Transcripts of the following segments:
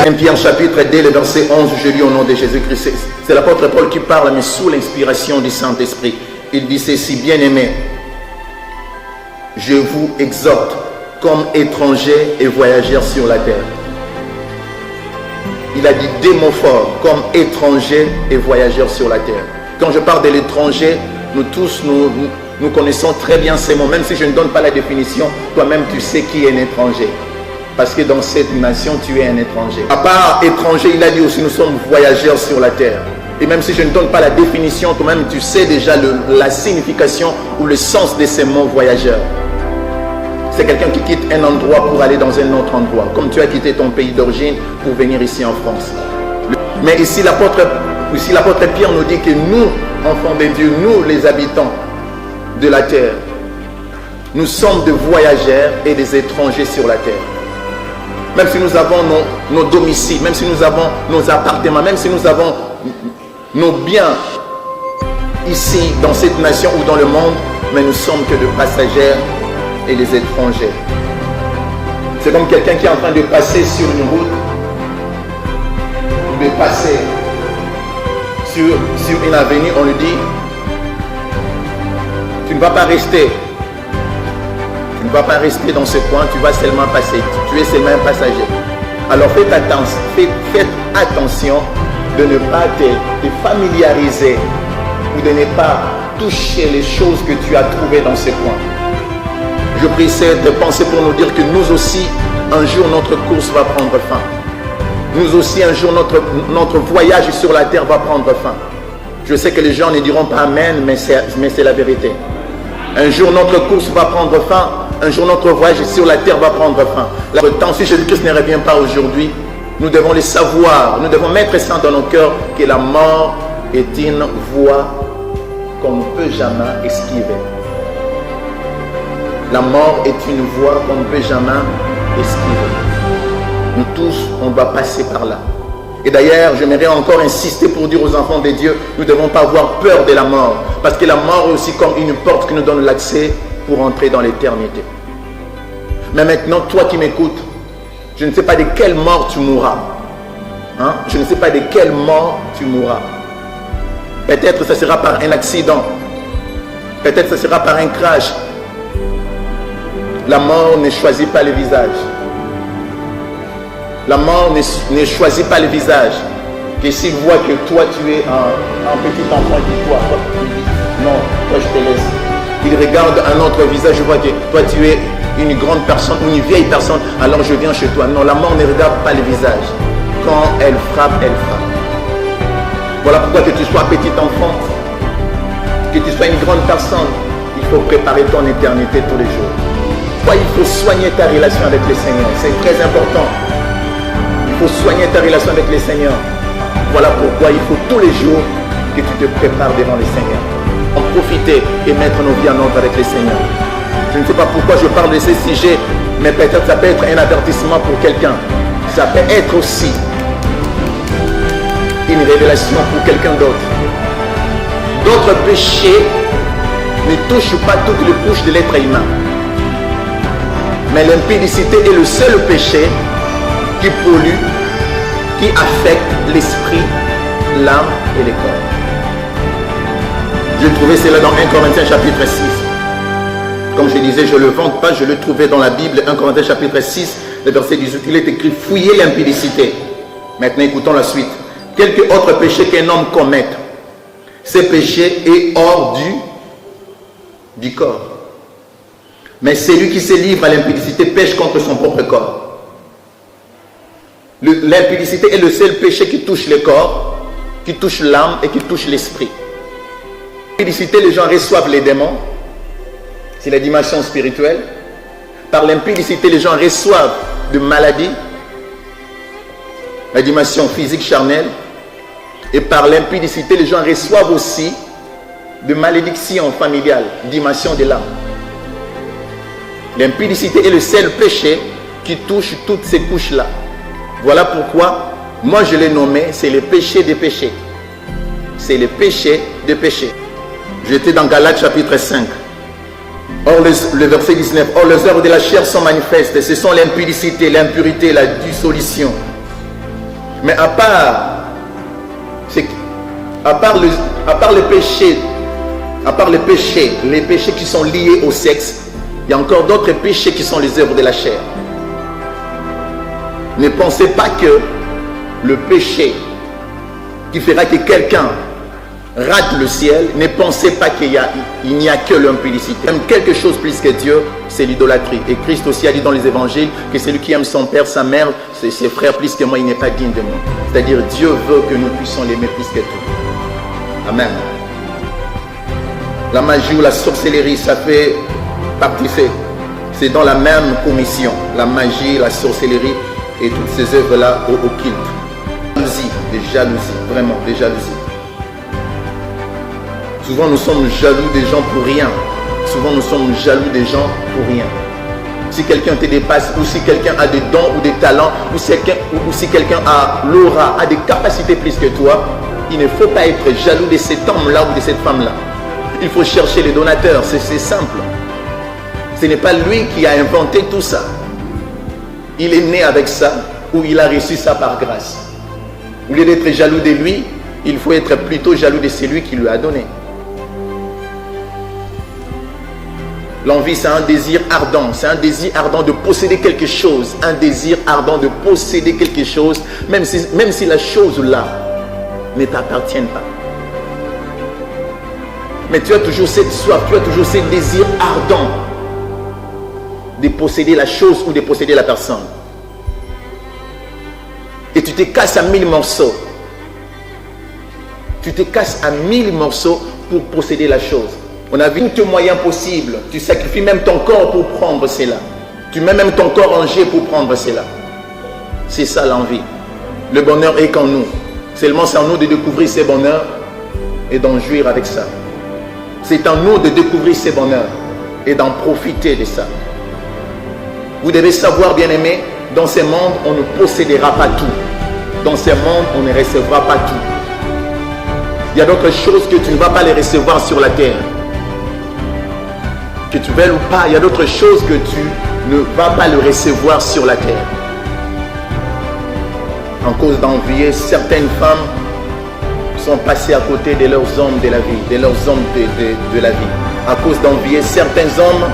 1 Pierre chapitre 2, le verset 11, je lis au nom de Jésus-Christ. C'est l'apôtre Paul qui parle, mais sous l'inspiration du Saint-Esprit. Il dit ceci: bien-aimés, je vous exhorte comme étrangers et voyageurs sur la terre. Il a dit des mots forts, comme étrangers et voyageurs sur la terre. Quand je parle de l'étranger, nous tous, nous connaissons très bien ces mots. Même si je ne donne pas la définition, toi-même tu sais qui est un étranger. Parce que dans cette nation, tu es un étranger. À part étranger, il a dit aussi, nous sommes voyageurs sur la terre. Et même si je ne donne pas la définition, toi-même tu sais déjà la signification ou le sens de ces mots voyageurs. C'est quelqu'un qui quitte un endroit pour aller dans un autre endroit. Comme tu as quitté ton pays d'origine pour venir ici en France. Mais ici, l'apôtre Pierre nous dit que nous, enfants de Dieu, nous les habitants de la terre, nous sommes des voyageurs et des étrangers sur la terre. Même si nous avons nos domiciles, même si nous avons nos appartements, même si nous avons nos biens ici, dans cette nation ou dans le monde, mais nous sommes que des passagers et des étrangers. C'est comme quelqu'un qui est en train de passer sur une route, de passer sur une avenue, on lui dit, tu ne vas pas rester. Tu ne vas pas rester dans ce coin, tu vas seulement passer. Tu es seulement un passager. Alors faites attention de ne pas te familiariser ou de ne pas toucher les choses que tu as trouvées dans ce coin. Je prie cette pensée pour nous dire que nous aussi, un jour, notre course va prendre fin. Nous aussi, un jour, notre voyage sur la terre va prendre fin. Je sais que les gens ne diront pas Amen, mais c'est la vérité. Un jour, notre course va prendre fin. Un jour, notre voyage sur la terre va prendre fin. Le temps, si Jésus-Christ ne revient pas aujourd'hui, nous devons le savoir. Nous devons mettre ça dans nos cœurs, que la mort est une voie qu'on ne peut jamais esquiver. La mort est une voie qu'on ne peut jamais esquiver. Nous tous, on doit passer par là. Et d'ailleurs, j'aimerais encore insister pour dire aux enfants de Dieu, nous ne devons pas avoir peur de la mort. Parce que la mort est aussi comme une porte qui nous donne l'accès pour entrer dans l'éternité. Mais maintenant, toi qui m'écoutes, je ne sais pas de quelle mort tu mourras. Hein? Je ne sais pas de quelle mort tu mourras. Peut-être ça sera par un accident. Peut-être ça sera par un crash. La mort ne choisit pas le visage. La mort ne choisit pas le visage. Que s'il voit que toi tu es un petit enfant qui toi, il dit non, toi je te laisse. Il regarde un autre visage, je vois que toi tu es une grande personne, une vieille personne, alors je viens chez toi. Non, la mort ne regarde pas le visage. Quand elle frappe, elle frappe. Voilà pourquoi que tu sois petit enfant, que tu sois une grande personne, il faut préparer ton éternité tous les jours. Pourquoi il faut soigner ta relation avec le Seigneur? C'est très important. Il faut soigner ta relation avec le Seigneur. Voilà pourquoi il faut tous les jours que tu te prépares devant le Seigneur. En profiter et mettre nos vies en ordre avec le Seigneur. Je ne sais pas pourquoi je parle de ces sujets, mais peut-être ça peut être un avertissement pour quelqu'un. Ça peut être aussi une révélation pour quelqu'un d'autre. D'autres péchés ne touchent pas toutes les couches de l'être humain. Mais l'impudicité est le seul péché qui pollue, qui affecte l'esprit, l'âme et le corps. J'ai trouvé cela dans 1 Corinthiens chapitre 6. Comme je disais, je ne le vante pas, je le trouvais dans la Bible, 1 Corinthiens chapitre 6, le verset 18. Il est écrit, fouillez l'impudicité. Maintenant, écoutons la suite. Quelque autre péché qu'un homme commette, ce péché est hors du corps. Mais celui qui se livre à l'impudicité pêche contre son propre corps. L'impudicité est le seul péché qui touche le corps, qui touche l'âme et qui touche l'esprit. L'impudicité, les gens reçoivent les démons. C'est la dimension spirituelle. Par l'impudicité, les gens reçoivent de maladies, la dimension physique charnelle. Et par l'impudicité, les gens reçoivent aussi de malédictions familiales, dimension de l'âme. L'impudicité est le seul péché qui touche toutes ces couches-là. Voilà pourquoi, moi je l'ai nommé, c'est le péché des péchés. C'est le péché des péchés. J'étais dans Galates chapitre 5. Or, le verset 19. Or, les œuvres de la chair sont manifestes. Ce sont l'impudicité, l'impurité, la dissolution, Mais à part les péchés qui sont liés au sexe, il y a encore d'autres péchés qui sont les œuvres de la chair. Ne pensez pas que le péché qui fera que quelqu'un rate le ciel, ne pensez pas qu'il n'y a que l'impudicité. Même quelque chose plus que Dieu, c'est l'idolâtrie. Et Christ aussi a dit dans les évangiles que celui qui aime son père, sa mère, ses frères plus que moi, il n'est pas digne de moi. C'est-à-dire Dieu veut que nous puissions l'aimer plus que tout. Amen. La magie ou la sorcellerie, ça fait partie, c'est dans la même commission. La magie, la sorcellerie et toutes ces œuvres-là occultes. Des jalousies, vraiment, des jalousies. Souvent nous sommes jaloux des gens pour rien. Souvent nous sommes jaloux des gens pour rien. Si quelqu'un te dépasse, ou si quelqu'un a des dons ou des talents, ou si quelqu'un a l'aura, a des capacités plus que toi, il ne faut pas être jaloux de cet homme-là ou de cette femme-là. Il faut chercher les donateurs, c'est simple. Ce n'est pas lui qui a inventé tout ça. Il est né avec ça, ou il a reçu ça par grâce. Au lieu d'être jaloux de lui, il faut être plutôt jaloux de celui qui lui a donné. L'envie, c'est un désir ardent. C'est un désir ardent de posséder quelque chose. Un désir ardent de posséder quelque chose, même si la chose-là ne t'appartient pas. Mais tu as toujours cette soif, tu as toujours ce désir ardent de posséder la chose ou de posséder la personne. Et tu te casses à 1000 morceaux. Tu te casses à 1000 morceaux pour posséder la chose. On a vu tous les moyens possibles. Tu sacrifies même ton corps pour prendre cela. Tu mets même ton corps en jeu pour prendre cela. C'est ça l'envie. Le bonheur est qu'en nous. Seulement c'est en nous de découvrir ce bonheur et d'en jouir avec ça. C'est en nous de découvrir ce bonheur et d'en profiter de ça. Vous devez savoir, bien-aimés, dans ce monde, on ne possédera pas tout. Dans ce monde, on ne recevra pas tout. Il y a d'autres choses que tu ne vas pas les recevoir sur la terre. Que tu veuilles ou pas, il y a d'autres choses que tu ne vas pas le recevoir sur la terre. En cause d'envier, certaines femmes sont passées à côté de leurs hommes de la vie, de leurs hommes de la vie. À cause d'envier, certains hommes,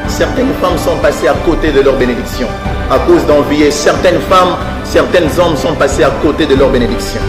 certaines femmes sont passées à côté de leur bénédiction. À cause d'envier, certaines femmes, certains hommes sont passés à côté de leur bénédiction.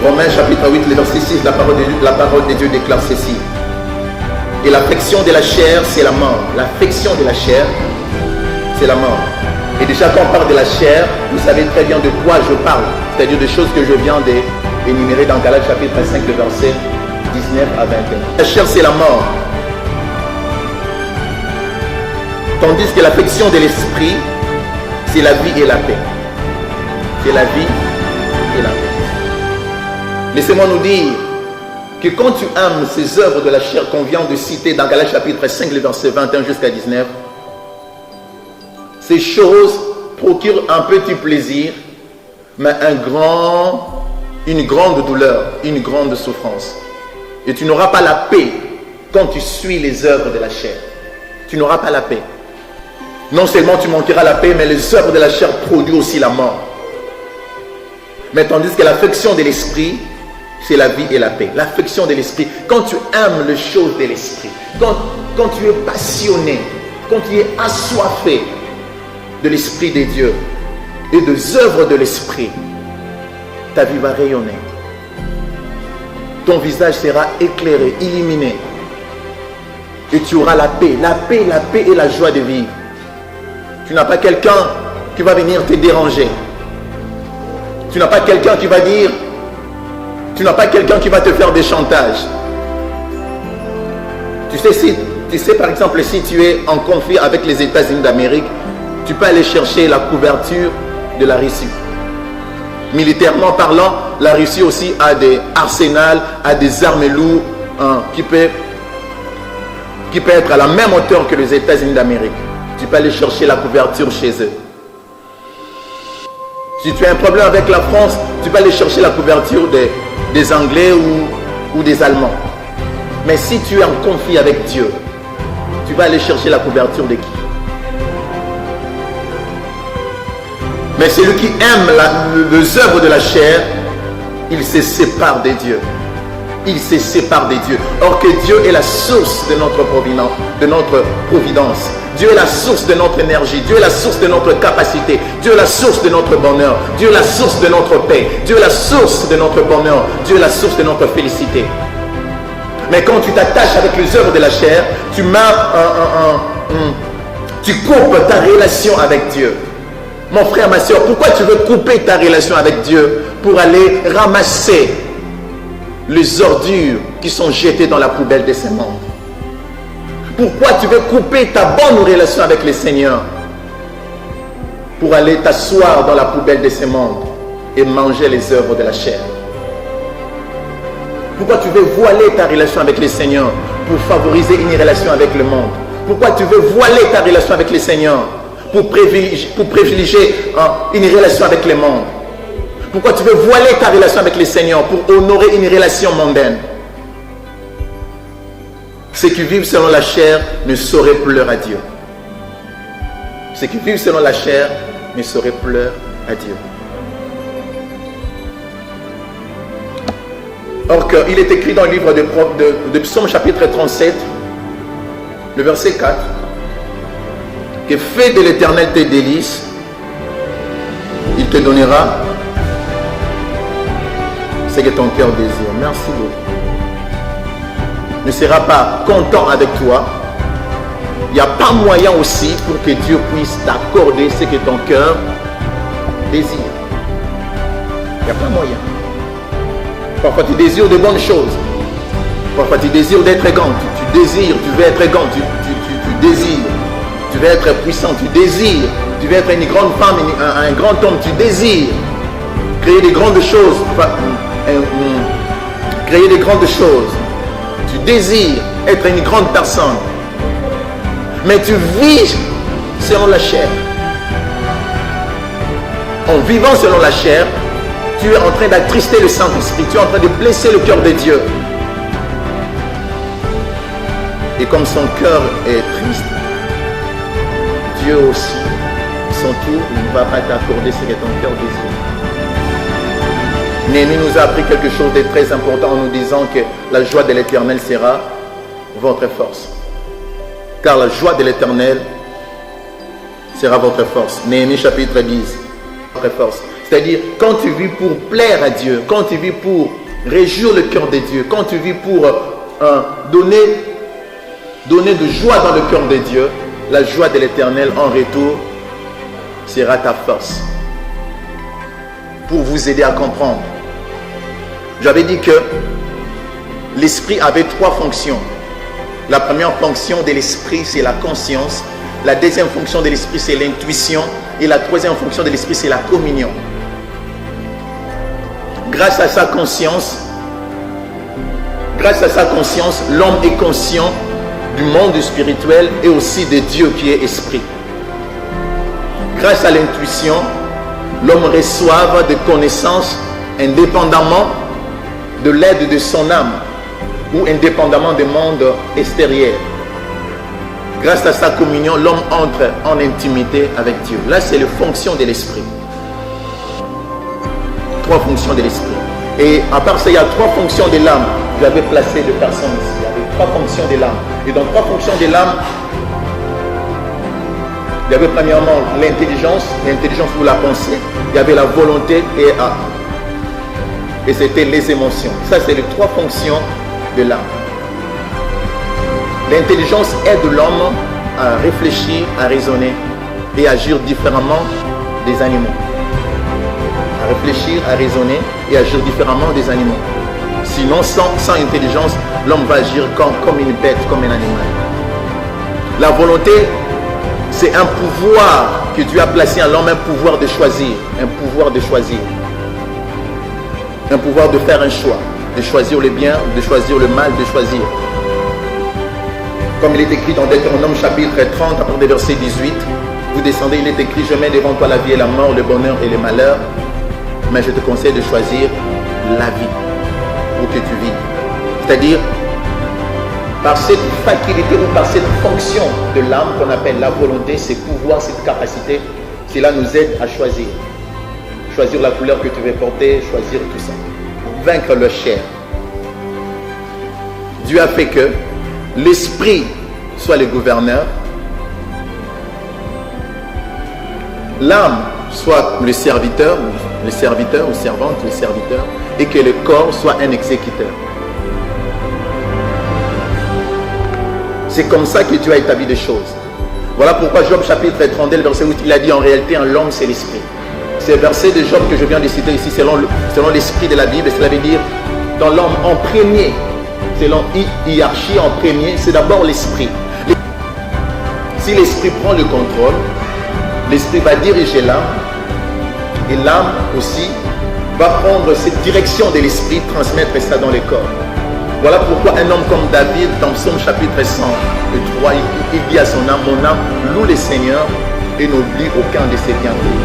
Romains chapitre 8, le verset 6, la parole de Dieu déclare ceci. Et l'affection de la chair, c'est la mort. L'affection de la chair, c'est la mort. Et déjà quand on parle de la chair, vous savez très bien de quoi je parle. C'est-à-dire des choses que je viens d'énumérer dans Galates chapitre 5, le verset 19 à 21. La chair, c'est la mort. Tandis que l'affection de l'esprit, c'est la vie et la paix. C'est la vie et la paix. Laissez-moi nous dire que quand tu aimes ces œuvres de la chair qu'on vient de citer dans Galates chapitre 5, le verset 21 jusqu'à 19, ces choses procurent un petit plaisir, mais une grande douleur, une grande souffrance. Et tu n'auras pas la paix quand tu suis les œuvres de la chair. Tu n'auras pas la paix. Non seulement tu manqueras la paix, mais les œuvres de la chair produisent aussi la mort. Mais tandis que l'affection de l'esprit, c'est la vie et la paix. L'affection de l'esprit, quand tu aimes les choses de l'esprit, quand tu es passionné, quand tu es assoiffé de l'esprit de Dieu et des œuvres de l'esprit, ta vie va rayonner. Ton visage sera éclairé, illuminé. Et tu auras la paix et la joie de vivre. Tu n'as pas quelqu'un qui va venir te déranger. Tu n'as pas quelqu'un qui va dire, tu n'as pas quelqu'un qui va te faire des chantages. Tu sais par exemple, si tu es en conflit avec les États-Unis d'Amérique, tu peux aller chercher la couverture de la Russie. Militairement parlant, la Russie aussi a des arsenals, a des armes lourdes qui peut être à la même hauteur que les États-Unis d'Amérique. Tu peux aller chercher la couverture chez eux. Si tu as un problème avec la France, tu peux aller chercher la couverture des Anglais ou des Allemands. Mais si tu es en conflit avec Dieu, tu vas aller chercher la couverture de qui? Mais celui qui aime les œuvres de la chair, il se sépare des dieux. Il se sépare des dieux. Or que Dieu est la source de notre providence. Dieu est la source de notre énergie. Dieu est la source de notre capacité. Dieu est la source de notre bonheur. Dieu est la source de notre paix. Dieu est la source de notre bonheur. Dieu est la source de notre félicité. Mais quand tu t'attaches avec les œuvres de la chair, tu coupes ta relation avec Dieu. Mon frère, ma soeur, pourquoi tu veux couper ta relation avec Dieu pour aller ramasser les ordures qui sont jetées dans la poubelle de ces mondes? Pourquoi tu veux couper ta bonne relation avec le Seigneur pour aller t'asseoir dans la poubelle de ces mondes et manger les œuvres de la chair? Pourquoi tu veux voiler ta relation avec le Seigneur pour favoriser une relation avec le monde? Pourquoi tu veux voiler ta relation avec le Seigneur pour privilégier une relation avec le monde? Pourquoi tu veux voiler ta relation avec le Seigneur pour honorer une relation mondaine? Ceux qui vivent selon la chair ne sauraient pleurer à Dieu. Ceux qui vivent selon la chair ne sauraient pleurer à Dieu. Or qu'il est écrit dans le livre de Psaume chapitre 37, le verset 4, que fais de l'Éternel tes délices, il te donnera ce que ton cœur désire. Merci beaucoup. Ne sera pas content avec toi. Il n'y a pas moyen aussi pour que Dieu puisse t'accorder ce que ton cœur désire. Il n'y a pas moyen. Parfois tu désires de bonnes choses. Parfois tu désires d'être grand. Tu désires, tu veux être grand. Tu désires. Tu veux être puissant. Tu désires. Tu veux être une grande femme, un grand homme. Tu désires créer des grandes choses. Créer des grandes choses. Tu désires être une grande personne. Mais tu vis selon la chair. En vivant selon la chair, tu es en train d'attrister le Saint-Esprit. Tu es en train de blesser le cœur de Dieu. Et comme son cœur est triste, Dieu aussi, son tour, ne va pas t'accorder ce que ton cœur désire. Néhémie nous a appris quelque chose de très important en nous disant que la joie de l'Éternel sera votre force. Car la joie de l'Éternel sera votre force. Néhémie chapitre 10, votre force. C'est-à-dire, quand tu vis pour plaire à Dieu, quand tu vis pour réjouir le cœur de Dieu, quand tu vis pour donner de joie dans le cœur de Dieu, la joie de l'Éternel en retour sera ta force. Pour vous aider à comprendre. J'avais dit que l'esprit avait trois fonctions. La première fonction de l'esprit, c'est la conscience. La deuxième fonction de l'esprit, c'est l'intuition. Et la troisième fonction de l'esprit, c'est la communion. Grâce à sa conscience, l'homme est conscient du monde spirituel et aussi de Dieu qui est esprit. Grâce à l'intuition, l'homme reçoit des connaissances indépendamment de l'aide de son âme ou indépendamment du monde extérieur. Grâce à sa communion, l'homme entre en intimité avec Dieu. Là, c'est la fonction de l'esprit. Trois fonctions de l'esprit. Et à part ça, il y a trois fonctions de l'âme. J'avais placé deux personnes ici. Il y avait trois fonctions de l'âme. Et dans trois fonctions de l'âme, il y avait premièrement l'intelligence pour la pensée. Il y avait la volonté et c'était les émotions. Ça, c'est les trois fonctions de l'âme. L'intelligence aide l'homme à réfléchir, à raisonner et à agir différemment des animaux. À réfléchir, à raisonner et à agir différemment des animaux. Sinon, sans intelligence, l'homme va agir comme une bête, comme un animal. La volonté, c'est un pouvoir que Dieu a placé en l'homme, un pouvoir de choisir. Un pouvoir de choisir. Un pouvoir de faire un choix. De choisir le bien, de choisir le mal, de choisir. Comme il est écrit dans Deutéronome chapitre 30, à partir du verset 18, vous descendez, il est écrit, je mets devant toi la vie et la mort, le bonheur et le malheur, mais je te conseille de choisir la vie pour que tu vives. C'est-à-dire, par cette faculté ou par cette fonction de l'âme qu'on appelle la volonté, ces pouvoirs, cette capacité, Cela nous aide à choisir. Choisir la couleur que tu veux porter, choisir tout ça. Vaincre le chair. Dieu a fait que l'esprit soit le gouverneur, l'âme soit le serviteur ou servante, le serviteur, et que le corps soit un exécuteur. C'est comme ça que Dieu a établi des choses. Voilà pourquoi Job chapitre 32, verset 8, il a dit en réalité l'homme c'est l'esprit. C'est le verset de Job que je viens de citer ici selon l'esprit de la Bible. Cela veut dire dans l'homme en premier, selon hiérarchie en premier, c'est d'abord l'esprit. Si l'esprit prend le contrôle, l'esprit va diriger l'âme et l'âme aussi va prendre cette direction de l'esprit, transmettre ça dans les corps. Voilà pourquoi un homme comme David, dans Psaume chapitre 103, il dit à son âme, mon âme loue le Seigneur et n'oublie aucun de ses bienfaits.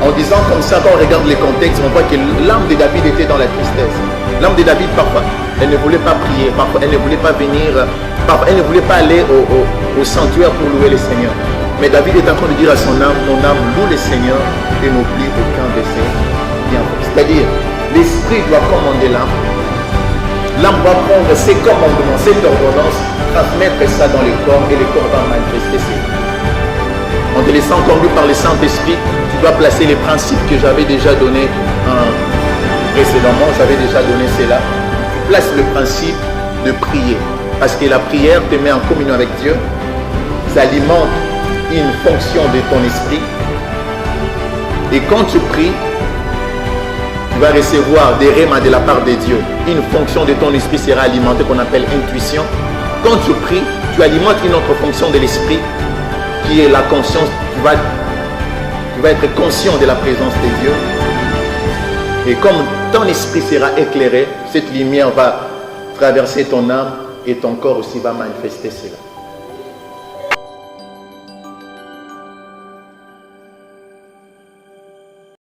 En disant comme ça, quand on regarde les contextes, on voit que l'âme de David était dans la tristesse. L'âme de David, parfois, elle ne voulait pas prier, parfois, elle ne voulait pas venir, parfois, elle ne voulait pas aller au sanctuaire pour louer le Seigneur. Mais David est en train de dire à son âme, mon âme loue le Seigneur et n'oublie aucun de ses bienfaits. C'est-à-dire, l'esprit doit commander l'âme. L'âme va prendre ses commandements, cette ordonnance, transmettre ça dans le corps et le corps va manifester ça. En te laissant conduire par le Saint-Esprit, tu dois placer les principes que j'avais déjà donnés précédemment. J'avais déjà donné cela. Tu places le principe de prier. Parce que la prière te met en communion avec Dieu. Ça alimente une fonction de ton esprit. Et quand tu pries, tu vas recevoir des rémas de la part de Dieu. Une fonction de ton esprit sera alimentée qu'on appelle intuition. Quand tu pries, tu alimentes une autre fonction de l'esprit qui est la conscience. Tu vas être conscient de la présence de Dieu. Et comme ton esprit sera éclairé, cette lumière va traverser ton âme et ton corps aussi va manifester cela.